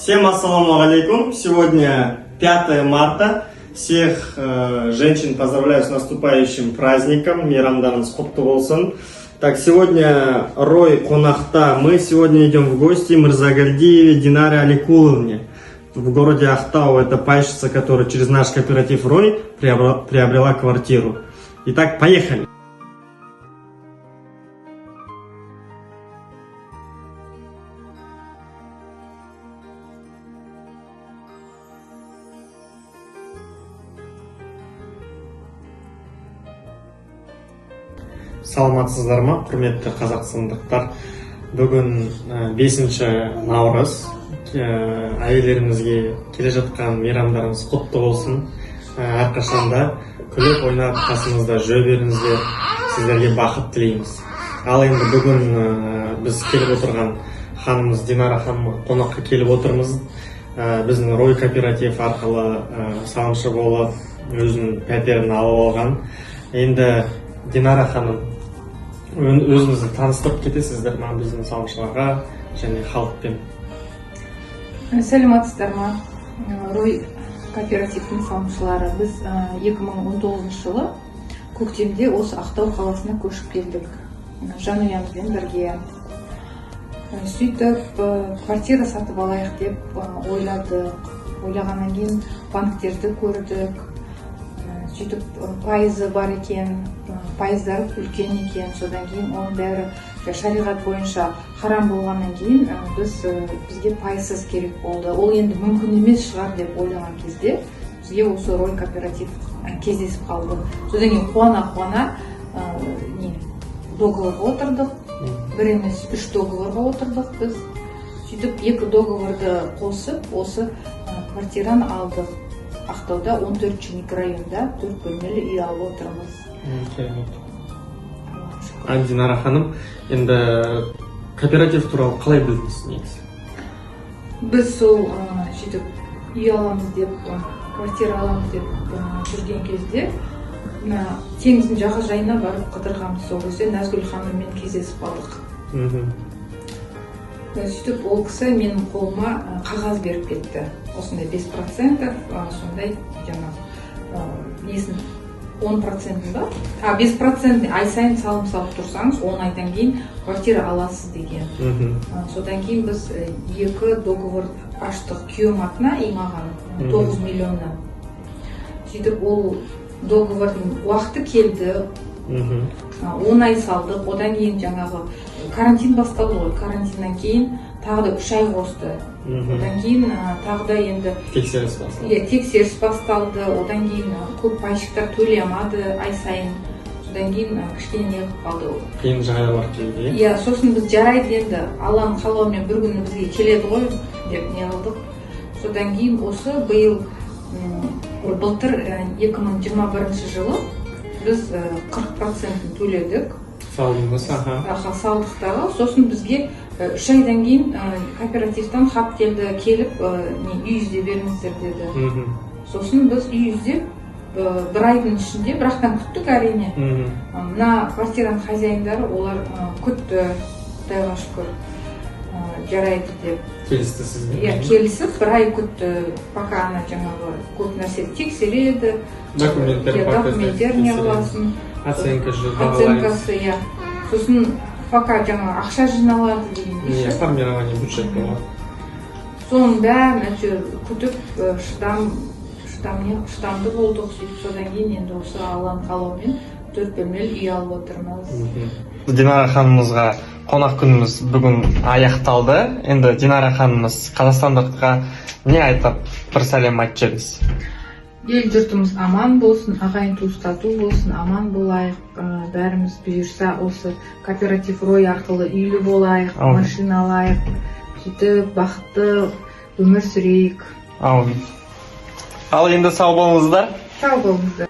Всем ассаламу алейкум. Сегодня 5 марта. Всех женщин поздравляю с наступающим праздником. Мейрамдарыңыз құтты болсын. Так, сегодня Рой Конахта. Мы сегодня идем в гости Мирзагальдиеве Динаре Аликуловне. В городе Ахтау. Это пайщица, которая через наш кооператив Рой приобрела квартиру. Итак, поехали. Саламатсыздар ма, құрметті қазақстандықтар? Бүгін 5 наурыз. Әйелдерімізге келе жатқан мейрамдарыңыз құтты болсын. Әрқашанда күліп ойнап қасымызда жүре беріңіздер. Сіздерге бақыт тілейміз. Ал енді бүгін біз келіп отырған ханымыз Динара ханым қонаққа келіп отырмыз. Біздің Рой кооператив арқылы салымшы болып өзінің пәтерін алып алған. Енді Динара ханым, өзіңізді таныстырып кетесіздер ма біздің салымшыларға және халықпен? Сәлеметсіздер ма, Рой кооперативінің салымшылары. Біз 2019 жылы көктемде осы Ақтау қаласына көшіп келдік. Жанұямызбен бірге. Сөйтіп, квартира сатып алайық деп ойладық. Ойлағаннан кейін банктерді көрдік. Сөйтіп, пайызы бар екен, пайыздары үлкен екен. Содан кейін оның бәрі шариғат бойынша харам болғаннан кейін бізге пайызсыз керек болды. Ол енді мүмкін емес шығар деп ойлаған кезде бізге осы Рой кооператив кездесіп қалды. Содан кейін қуана договорға отырдық. Бір емес 3 договорға отырдық біз. Сөйтіп, 2 договорды қосып, осы квартираны алдық. Ақтауда 14-ші микрорайонда 4 бөлмелі үй алып отырмыз. Динара ханым, енді кооператив туралы қалай білдіңіз негізі? Біз сол үй аламыз деп, квартира аламыз деп жүрген кезде теңіздің жағажайына барып қыдырғанбыз. Сол кезде Назгүл ханыммен кездесіп қалдық. Сөйтіп, ол кісі менің қолыма қағаз беріп кетті. Осындай 5%, сондай несін 10% ба? 5% ай сайын салым салып тұрсаңыз, 10 айдан кейін квартира аласыз деген. Содан кейін біз 2 договор аштық. Күйеуім атына и маған 9 миллионнан. Сөйтіп, ол договордың уақыты келді. 10 ай салдық. Одан кейін жаңағы карантин басталды ғой. Карантиннан кейін тағы да 3 ай қосты. Одан кейін тағы да енді тексеріс басталды. Одан кейін көп пайщиктар төлей алмады ай сайын. Содан кейін кішкене не қылып қалды. Қиын жағдайлар келді. Сосын біз жарайды енді Алланың қалауымен бір күні бізге келеді ғой деп не қылдық. Содан кейін осы былтыр 2021 жылы біз 40% төледік. Салдықтағы. Сосын бізге 3 айдан кейін кооперативтан хат келіп үй іздеп беріңіздер деді. Сосын біз үй іздеп бір айдың ішінде, бірақтан күттік әрине. Мына квартираның хозяиндары олар күтті, Құдайға шүкір, жарайды деп. Келісті сізбен? Келісіп, бір ай күтті, пока ана жаңағы көп нәрсе тексереді, документтер не қыласын, оценкасы. Сосын пока жаңа ақша жиналады дегенде. Формирование бюджет болады. Соның бәрін күтіп шыдамды болдық. Содан кейін енді осы Алланың қалауымен 4 бөлмелі үй алып отырмыз. Динара ханымызға қонақ күніміз бүгін аяқталды. Енді Динара ханымыз қазақстандыққа не айтып, бір сәлем айтып жіберіңіз? Ел жұртымыз аман болсын, ағайын туыс тату болсын, аман болайық. Бәріміз бұйырса осы кооператив Рой арқылы үйлі болайық, машина алайық, сөйтіп бақытты өмір сүрейік. Ал енді сау болыңыздар. Сау болыңыздар.